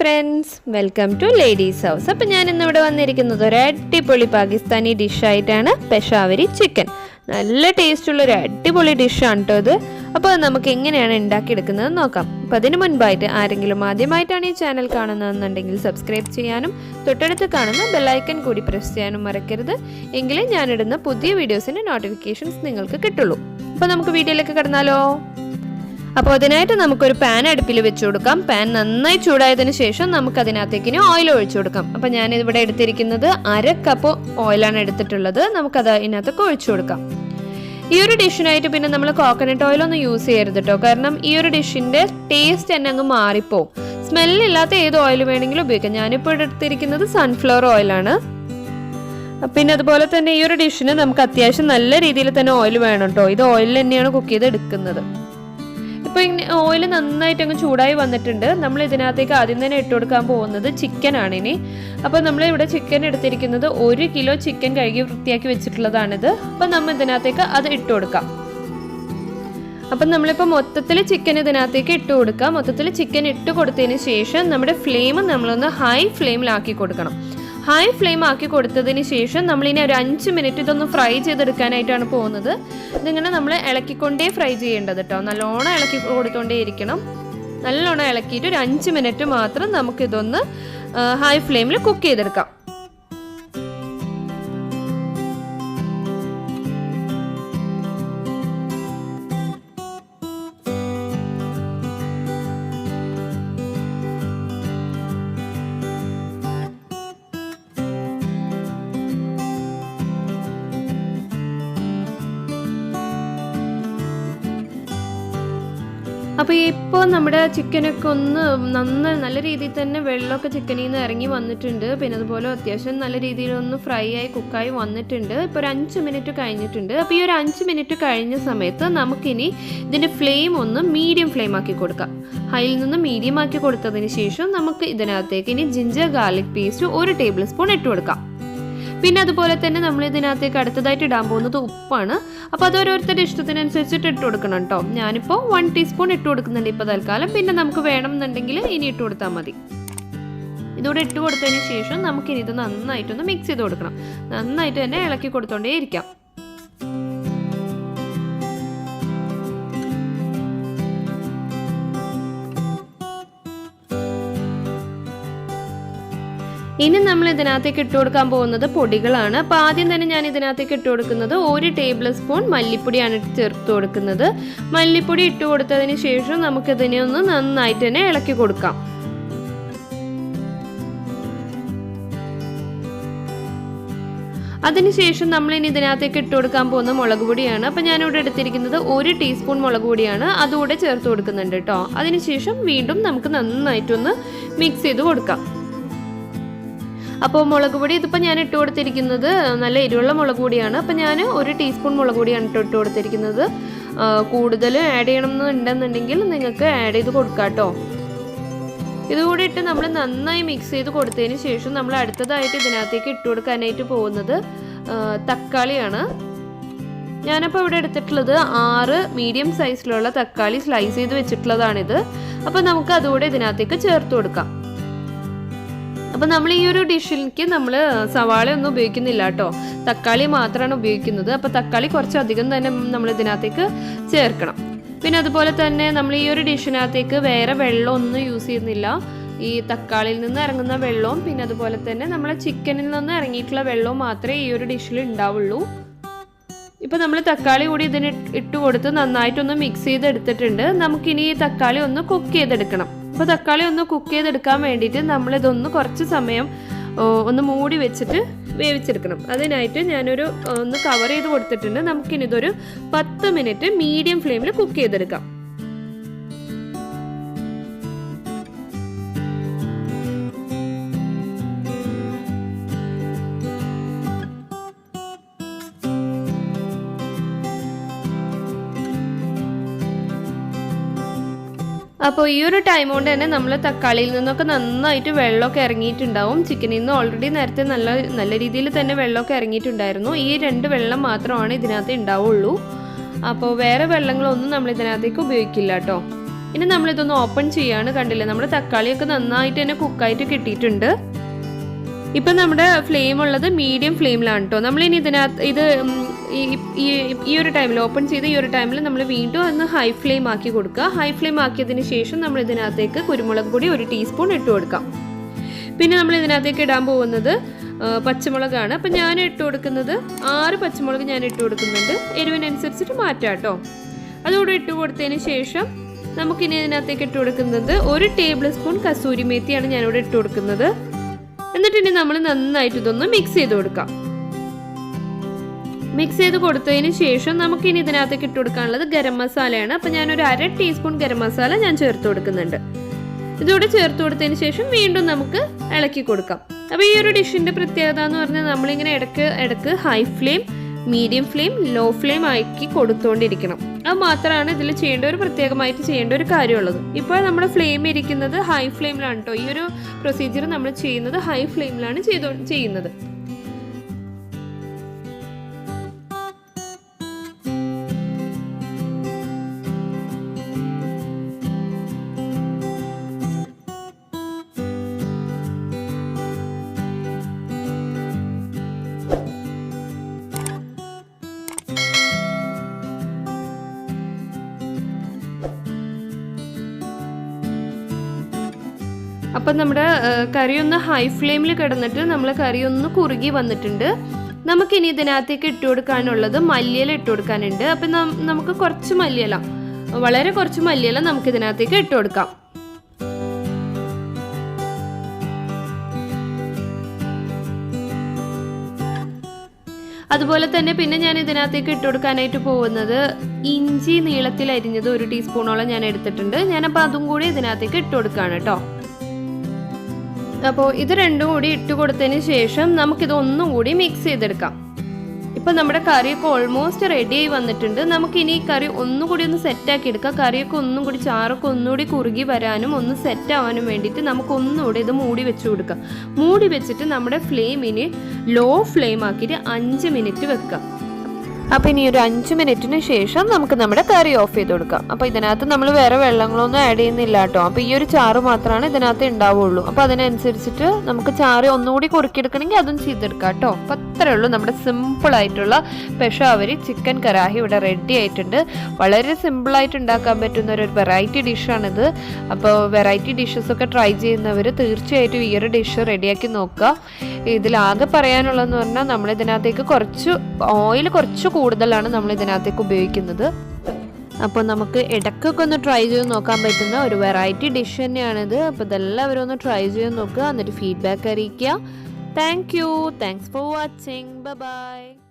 friends, welcome to Ladies House. അപ്പോൾ ഞാൻ ഇന്ന് ഇവിടെ വന്നിരിക്കുന്നത് ഒരു അടിപൊളി പാകിസ്ഥാനി ഡിഷ് ആയിട്ടാണ് പെഷാവരി ചിക്കൻ. നല്ല ടേസ്റ്റ് ഉള്ള ഒരു അടിപൊളി ഡിഷ് ആണ് ട്ടോ ഇത്. അപ്പോൾ നമുക്ക് എങ്ങനെയാണ് ഉണ്ടാക്കിയെടുക്കുന്നത് നോക്കാം. അപ്പോൾ അതിനു മുൻപായിട്ട് ആരെങ്കിലും ആദ്യമായിട്ടാണ് ഈ ചാനൽ കാണുന്നതെന്നുണ്ടെങ്കിൽ സബ്സ്ക്രൈബ് ചെയ്യാനും തൊട്ടടുത്ത് കാണുന്ന ബെൽ ഐക്കൺ കൂടി പ്രസ് ചെയ്യാനും മറക്കരുത്. എങ്കിലേ ഞാനിടുന്ന പുതിയ വീഡിയോസിന്റെ നോട്ടിഫിക്കേഷൻസ് നിങ്ങൾക്ക് കിട്ടുള്ളൂ. അപ്പോൾ നമുക്ക് വീഡിയോയിലേക്ക് കടന്നാലോ. അപ്പോൾ അതിനായിട്ട് നമുക്കൊരു പാൻ അടുപ്പിൽ വെച്ച് കൊടുക്കാം. പാൻ നന്നായി ചൂടായതിനു ശേഷം നമുക്ക് അതിനകത്തേക്ക് ഓയിൽ ഒഴിച്ചു കൊടുക്കാം. അപ്പോൾ ഞാൻ ഇവിടെ എടുത്തിരിക്കുന്നത് 1/2 കപ്പ് ഓയിലാണ് എടുത്തിട്ടുള്ളത്. നമുക്കത് ഇതിനകത്തൊക്കെ ഒഴിച്ചു കൊടുക്കാം. ഈ ഒരു ഡിഷിനായിട്ട് പിന്നെ നമ്മൾ കോക്കനട്ട് ഓയിലൊന്നും യൂസ് ചെയ്യരുത് കേട്ടോ. കാരണം ഈ ഒരു ഡിഷിന്റെ ടേസ്റ്റ് തന്നെ അങ്ങ് മാറിപ്പോവും. സ്മെല്ലില്ലാത്ത ഏത് ഓയിൽ വേണമെങ്കിലും ഉപയോഗിക്കാം. ഞാനിപ്പോൾ എടുത്തിരിക്കുന്നത് സൺഫ്ലവർ ഓയിലാണ്. പിന്നെ അതുപോലെ തന്നെ ഈ ഒരു ഡിഷിന് നമുക്ക് അത്യാവശ്യം നല്ല രീതിയിൽ തന്നെ ഓയിൽ വേണം കേട്ടോ. ഇത് ഓയിലിൽ തന്നെയാണ് കുക്ക് ചെയ്ത് എടുക്കുന്നത്. ഇപ്പോൾ ഇങ്ങനെ ഓയിൽ നന്നായിട്ട് അങ്ങ് ചൂടായി വന്നിട്ടുണ്ട്. നമ്മൾ ഇതിനകത്തേക്ക് ആദ്യം തന്നെ ഇട്ട് കൊടുക്കാൻ പോകുന്നത് ചിക്കൻ ആണ് ഇനി. അപ്പോൾ നമ്മൾ ഇവിടെ ചിക്കൻ എടുത്തിരിക്കുന്നത് 1 കിലോ ചിക്കൻ കഴുകി വൃത്തിയാക്കി വെച്ചിട്ടുള്ളതാണിത്. അപ്പോൾ നമ്മൾ ഇതിനകത്തേക്ക് അത് ഇട്ട് കൊടുക്കാം. അപ്പം നമ്മളിപ്പോൾ മൊത്തത്തിൽ ചിക്കൻ ഇതിനകത്തേക്ക് ഇട്ട് കൊടുക്കാം. മൊത്തത്തിൽ ചിക്കൻ ഇട്ട് കൊടുത്തതിന് ശേഷം നമ്മുടെ ഫ്ലെയിം നമ്മളൊന്ന് ഹൈ ഫ്ലെയിമിലാക്കി കൊടുക്കണം. ഹൈ ഫ്ലെയിം ആക്കി കൊടുത്തതിന് ശേഷം നമ്മളിനി ഒരു 5 മിനിറ്റ് ഇതൊന്ന് ഫ്രൈ ചെയ്തെടുക്കാനായിട്ടാണ് പോകുന്നത്. ഇതിങ്ങനെ നമ്മൾ ഇളക്കിക്കൊണ്ടേ ഫ്രൈ ചെയ്യേണ്ടത് കേട്ടോ. നല്ലോണം ഇളക്കി കൊടുത്തോണ്ടേ ഇരിക്കണം. നല്ലോണം ഇളക്കിയിട്ട് ഒരു 5 മിനിറ്റ് മാത്രം നമുക്കിതൊന്ന് ഹൈ ഫ്ലെയിമിൽ കുക്ക് ചെയ്തെടുക്കാം. അപ്പോൾ ഇപ്പോൾ നമ്മുടെ ചിക്കനൊക്കെ ഒന്ന് നല്ല രീതിയിൽ തന്നെ വെള്ളമൊക്കെ ചിക്കനിൽ നിന്ന് ഇറങ്ങി വന്നിട്ടുണ്ട്. പിന്നെ അതുപോലെ അത്യാവശ്യം നല്ല രീതിയിലൊന്ന് ഫ്രൈ ആയി കുക്കായി വന്നിട്ടുണ്ട്. ഇപ്പോൾ ഒരു 5 മിനിറ്റ് കഴിഞ്ഞിട്ടുണ്ട്. അപ്പോൾ ഈ ഒരു 5 മിനിറ്റ് കഴിഞ്ഞ സമയത്ത് നമുക്കിനി ഇതിൻ്റെ ഫ്ലെയിം ഒന്ന് മീഡിയം ഫ്ലെയിം ആക്കി കൊടുക്കാം. ഹൈയിൽ നിന്ന് മീഡിയം ആക്കി കൊടുത്തതിന് ശേഷം നമുക്ക് ഇതിനകത്തേക്ക് ഇനി ginger garlic paste 1 table spoon ഇട്ട് കൊടുക്കാം. പിന്നെ അതുപോലെ തന്നെ നമ്മൾ ഇതിനകത്തേക്ക് അടുത്തതായിട്ട് ഇടാൻ പോകുന്നത് ഉപ്പാണ്. അപ്പോൾ അത് ഓരോരുത്തരുടെ ഇഷ്ടത്തിനനുസരിച്ചിട്ട് ഇട്ട് കൊടുക്കണം കേട്ടോ. ഞാനിപ്പോൾ 1 ടീസ്പൂൺ ഇട്ട് കൊടുക്കുന്നുണ്ട് ഇപ്പോൾ തൽക്കാലം. പിന്നെ നമുക്ക് വേണമെന്നുണ്ടെങ്കിൽ ഇനി ഇട്ട് കൊടുത്താൽ മതി. ഇതോടെ ഇട്ട് കൊടുത്തതിന് ശേഷം നമുക്കിനി ഇത് നന്നായിട്ടൊന്ന് മിക്സ് ചെയ്ത് കൊടുക്കണം. നന്നായിട്ട് തന്നെ ഇളക്കി കൊടുത്തോണ്ടേ ഇരിക്കാം. ഇനി നമ്മൾ ഇതിനകത്തേക്ക് ഇട്ട് കൊടുക്കാൻ പോകുന്നത് പൊടികളാണ്. അപ്പോൾ ആദ്യം തന്നെ ഞാൻ ഇതിനകത്തേക്ക് ഇട്ട് കൊടുക്കുന്നത് 1 ടേബിൾ സ്പൂൺ മല്ലിപ്പൊടിയാണ് ചേർത്ത് കൊടുക്കുന്നത്. മല്ലിപ്പൊടി ഇട്ട് കൊടുത്തതിന് ശേഷം നമുക്കിതിനെ ഒന്ന് നന്നായിട്ട് തന്നെ ഇളക്കി കൊടുക്കാം. അതിനുശേഷം നമ്മൾ ഇനി ഇതിനകത്തേക്ക് ഇട്ട് കൊടുക്കാൻ പോകുന്ന മുളക് പൊടിയാണ്. അപ്പോൾ ഞാനിവിടെ എടുത്തിരിക്കുന്നത് 1 ടീസ്പൂൺ മുളക് പൊടിയാണ്. അതുകൂടെ ചേർത്ത് കൊടുക്കുന്നുണ്ട് കേട്ടോ. അതിനുശേഷം വീണ്ടും നമുക്ക് നന്നായിട്ടൊന്ന് മിക്സ് ചെയ്ത് കൊടുക്കാം. അപ്പോൾ മുളക് പൊടി ഇതിപ്പോൾ ഞാൻ ഇട്ട് കൊടുത്തിരിക്കുന്നത് നല്ല എരിവുള്ള മുളക് പൊടിയാണ്. അപ്പോൾ ഞാൻ 1 ടീസ്പൂൺ മുളക് പൊടിയാണ് ഇട്ട് കൊടുത്തിരിക്കുന്നത്. കൂടുതൽ ആഡ് ചെയ്യണമെന്നുണ്ടെന്നുണ്ടെങ്കിൽ നിങ്ങൾക്ക് ആഡ് ചെയ്ത് കൊടുക്കാം കേട്ടോ. ഇതുകൂടി ഇട്ട് നമ്മൾ നന്നായി മിക്സ് ചെയ്ത് കൊടുത്തതിന് ശേഷം നമ്മൾ അടുത്തതായിട്ട് ഇതിനകത്തേക്ക് ഇട്ട് കൊടുക്കാനായിട്ട് പോകുന്നത് തക്കാളിയാണ്. ഞാനപ്പോൾ ഇവിടെ എടുത്തിട്ടുള്ളത് 6 മീഡിയം സൈസിലുള്ള തക്കാളി സ്ലൈസ് ചെയ്ത് വെച്ചിട്ടുള്ളതാണിത്. അപ്പോൾ നമുക്ക് അതുകൂടെ ഇതിനകത്തേക്ക് ചേർത്ത് കൊടുക്കാം. അപ്പോൾ നമ്മൾ ഈ ഒരു ഡിഷിലേക്ക് നമ്മൾ സവാള ഒന്നും ഉപയോഗിക്കുന്നില്ല കേട്ടോ. തക്കാളി മാത്രമാണ് ഉപയോഗിക്കുന്നത്. അപ്പോൾ തക്കാളി കുറച്ചധികം തന്നെ നമ്മൾ ഇതിനകത്തേക്ക് ചേർക്കണം. പിന്നെ അതുപോലെ തന്നെ നമ്മൾ ഈ ഒരു ഡിഷിനകത്തേക്ക് വേറെ വെള്ളം ഒന്നും യൂസ് ചെയ്യുന്നില്ല. ഈ തക്കാളിയിൽ നിന്ന് ഇറങ്ങുന്ന വെള്ളവും പിന്നെ അതുപോലെ തന്നെ നമ്മളെ ചിക്കനിൽ നിന്ന് ഇറങ്ങിയിട്ടുള്ള വെള്ളവും മാത്രമേ ഈ ഒരു ഡിഷിൽ ഉണ്ടാവുള്ളൂ. ഇപ്പോൾ നമ്മൾ തക്കാളി കൂടി ഇതിന് ഇട്ട് കൊടുത്ത് നന്നായിട്ടൊന്ന് മിക്സ് ചെയ്തെടുത്തിട്ടുണ്ട്. നമുക്കിനി ഈ തക്കാളി ഒന്ന് കുക്ക് ചെയ്തെടുക്കണം. അപ്പോൾ തക്കാളി ഒന്ന് കുക്ക് ചെയ്തെടുക്കാൻ വേണ്ടിയിട്ട് നമ്മളിതൊന്ന് കുറച്ച് സമയം ഒന്ന് മൂടി വെച്ചിട്ട് വേവിച്ചെടുക്കണം. അതിനായിട്ട് ഞാനൊരു ഒന്ന് കവർ ചെയ്ത് കൊടുത്തിട്ടുണ്ട്. നമുക്കിനി ഇതൊരു 10 മിനിറ്റ് മീഡിയം ഫ്ലെയിമിൽ കുക്ക് ചെയ്തെടുക്കാം. അപ്പോൾ ഈ ഒരു ടൈം കൊണ്ട് തന്നെ നമ്മൾ തക്കാളിയിൽ നിന്നൊക്കെ നന്നായിട്ട് വെള്ളമൊക്കെ ഇറങ്ങിയിട്ടുണ്ടാവും. ചിക്കനിൽ നിന്ന് ഓൾറെഡി നേരത്തെ നല്ല രീതിയിൽ തന്നെ വെള്ളമൊക്കെ ഇറങ്ങിയിട്ടുണ്ടായിരുന്നു. ഈ 2 വെള്ളം മാത്രമാണ് ഇതിനകത്ത് ഉണ്ടാവുള്ളൂ. അപ്പോൾ വേറെ വെള്ളങ്ങളൊന്നും നമ്മൾ ഇതിനകത്തേക്ക് ഉപയോഗിക്കില്ല കേട്ടോ. ഇനി നമ്മളിതൊന്ന് ഓപ്പൺ ചെയ്യാണ്. കണ്ടില്ലേ, നമ്മുടെ തക്കാളിയൊക്കെ നന്നായിട്ട് തന്നെ കുക്കായിട്ട് കിട്ടിയിട്ടുണ്ട്. ഇപ്പം നമ്മുടെ ഫ്ലെയിം ഉള്ളത് മീഡിയം ഫ്ലെയിമിലാണ് കേട്ടോ. നമ്മളിനി ഇത് ഈ ഒരു ടൈമിൽ ഓപ്പൺ ചെയ്ത് ഈ ഒരു ടൈമിൽ നമ്മൾ വീണ്ടും ഒന്ന് ഹൈ ഫ്ലെയിം ആക്കി കൊടുക്കുക. ഹൈ ഫ്ലെയിം ആക്കിയതിന് ശേഷം നമ്മൾ ഇതിനകത്തേക്ക് കുരുമുളക് പൊടി 1 ടീസ്പൂൺ ഇട്ട് കൊടുക്കാം. പിന്നെ നമ്മൾ ഇതിനകത്തേക്ക് ഇടാൻ പോകുന്നത് പച്ചമുളകാണ്. അപ്പം ഞാൻ ഇട്ട് കൊടുക്കുന്നത് 6 പച്ചമുളക് ഞാൻ ഇട്ട് കൊടുക്കുന്നുണ്ട്. എരിവിനനുസരിച്ചിട്ട് മാറ്റാം കേട്ടോ. അതുകൂടെ ഇട്ട് കൊടുത്തതിന് ശേഷം നമുക്കിനി ഇതിനകത്തേക്ക് ഇട്ട് കൊടുക്കുന്നത് 1 ടേബിൾ സ്പൂൺ കസൂരി മേത്തിയാണ് ഞാനിവിടെ ഇട്ട് കൊടുക്കുന്നത്. എന്നിട്ട് ഇനി നമ്മൾ നന്നായിട്ട് ഇതൊന്ന് മിക്സ് ചെയ്ത് കൊടുക്കാം. മിക്സ് ചെയ്ത് കൊടുത്തതിന് ശേഷം നമുക്കിനി ഇതിനകത്തേക്ക് ഇട്ട് കൊടുക്കാനുള്ളത് ഗരം മസാലയാണ്. അപ്പം ഞാനൊരു 1/2 ടീസ്പൂൺ ഗരം മസാല ഞാൻ ചേർത്ത് കൊടുക്കുന്നുണ്ട്. ഇതോടെ ചേർത്ത് കൊടുത്തതിന് ശേഷം വീണ്ടും നമുക്ക് ഇളക്കി കൊടുക്കാം. അപ്പോൾ ഈ ഒരു ഡിഷിൻ്റെ പ്രത്യേകത എന്ന് പറഞ്ഞാൽ നമ്മളിങ്ങനെ ഇടയ്ക്ക് high flame, medium flame, low flame ആക്കി കൊടുത്തുകൊണ്ടിരിക്കണം. അത് മാത്രമാണ് ഇതിൽ പ്രത്യേകമായിട്ട് ചെയ്യേണ്ട ഒരു കാര്യമുള്ളത്. ഇപ്പോൾ നമ്മുടെ ഫ്ലെയിം ഇരിക്കുന്നത് ഹൈ ഫ്ലെയിമിലാണ് കേട്ടോ. ഈ ഒരു പ്രൊസീജിയർ നമ്മൾ ചെയ്യുന്നത് ഹൈ ഫ്ലെയിമിലാണ് ചെയ്യുന്നത്. അപ്പം നമ്മുടെ കറി ഒന്ന് ഹൈ ഫ്ലെയിമിൽ കിടന്നിട്ട് നമ്മൾ കറി ഒന്ന് കുറുകി വന്നിട്ടുണ്ട്. നമുക്കിനി ഇതിനകത്തേക്ക് ഇട്ട് കൊടുക്കാനുള്ളത് മല്ലിയില ഇട്ട് കൊടുക്കാനുണ്ട്. അപ്പം നമുക്ക് കുറച്ച് മല്ലിയില, വളരെ കുറച്ച് മല്ലിയില നമുക്ക് ഇതിനകത്തേക്ക് ഇട്ട് കൊടുക്കാം. അതുപോലെ തന്നെ പിന്നെ ഞാൻ ഇതിനകത്തേക്ക് ഇട്ട് കൊടുക്കാനായിട്ട് പോകുന്നത് ഇഞ്ചി നീളത്തിൽ അരിഞ്ഞത് 1 ടീസ്പൂണോളം ഞാൻ എടുത്തിട്ടുണ്ട്. ഞാനപ്പോൾ അതും കൂടി ഇതിനകത്തേക്ക് ഇട്ട് കൊടുക്കുകയാണ് കേട്ടോ. അപ്പോൾ ഇത് രണ്ടും കൂടി ഇട്ട് കൊടുത്തതിന് ശേഷം നമുക്കിത് ഒന്നും കൂടി മിക്സ് ചെയ്തെടുക്കാം. ഇപ്പം നമ്മുടെ കറിയൊക്കെ ഓൾമോസ്റ്റ് റെഡി ആയി വന്നിട്ടുണ്ട്. നമുക്കിനി ഈ കറി ഒന്നുകൂടി ഒന്ന് സെറ്റാക്കി എടുക്കാം. കറിയൊക്കെ ഒന്നും കൂടി, ചാറൊക്കെ ഒന്നുകൂടി കുറുകി വരാനും ഒന്ന് സെറ്റ് ആവാനും വേണ്ടിയിട്ട് നമുക്ക് ഒന്നുകൂടി ഇത് മൂടി വെച്ച് കൊടുക്കാം. മൂടി വെച്ചിട്ട് നമ്മുടെ ഫ്ലെയിമിന് ലോ ഫ്ലെയിം ആക്കിയിട്ട് 5 മിനിറ്റ് വെക്കാം. അപ്പോൾ ഇനി ഒരു 5 മിനിറ്റിന് ശേഷം നമുക്ക് നമ്മുടെ കറി ഓഫ് ചെയ്ത് കൊടുക്കാം. അപ്പോൾ ഇതിനകത്ത് നമ്മൾ വേറെ വെള്ളങ്ങളൊന്നും ആഡ് ചെയ്യുന്നില്ല കേട്ടോ. അപ്പോൾ ഈ ഒരു ചാറ് മാത്രമാണ് ഇതിനകത്ത് ഉണ്ടാവുള്ളൂ. അപ്പോൾ അതിനനുസരിച്ചിട്ട് നമുക്ക് ചാറ് ഒന്നുകൂടി കുറുക്കിയെടുക്കണമെങ്കിൽ അതും ചെയ്തെടുക്കാം കേട്ടോ. അപ്പോൾ അത്രേ ഉള്ളൂ. നമ്മുടെ സിമ്പിളായിട്ടുള്ള പെഷാവരി ചിക്കൻ കറാഹി ഇവിടെ റെഡി ആയിട്ടുണ്ട്. വളരെ സിമ്പിളായിട്ട് ഉണ്ടാക്കാൻ പറ്റുന്ന ഒരു വെറൈറ്റി ഡിഷാണിത്. അപ്പോൾ വെറൈറ്റി ഡിഷസൊക്കെ ട്രൈ ചെയ്യുന്നവർ തീർച്ചയായിട്ടും ഈ ഒരു ഡിഷ് റെഡിയാക്കി നോക്കുക. ഇതിലാകെ പറയാനുള്ളതെന്ന് പറഞ്ഞാൽ നമ്മളിതിനകത്തേക്ക് ഓയിൽ കുറച്ച് കൂടുതലാണ് നമ്മൾ ഇതിനകത്തേക്ക് ഉപയോഗിക്കുന്നത്. അപ്പോൾ നമുക്ക് ഇടയ്ക്കൊക്കെ ഒന്ന് ട്രൈ ചെയ്ത് നോക്കാൻ പറ്റുന്ന ഒരു വെറൈറ്റി ഡിഷ് തന്നെയാണിത്. അപ്പോൾ ഇതെല്ലാവരും ഒന്ന് ട്രൈ ചെയ്ത് നോക്കുക, എന്നിട്ട് ഫീഡ്ബാക്ക് അറിയിക്കുക. Thanks for watching. ബൈ.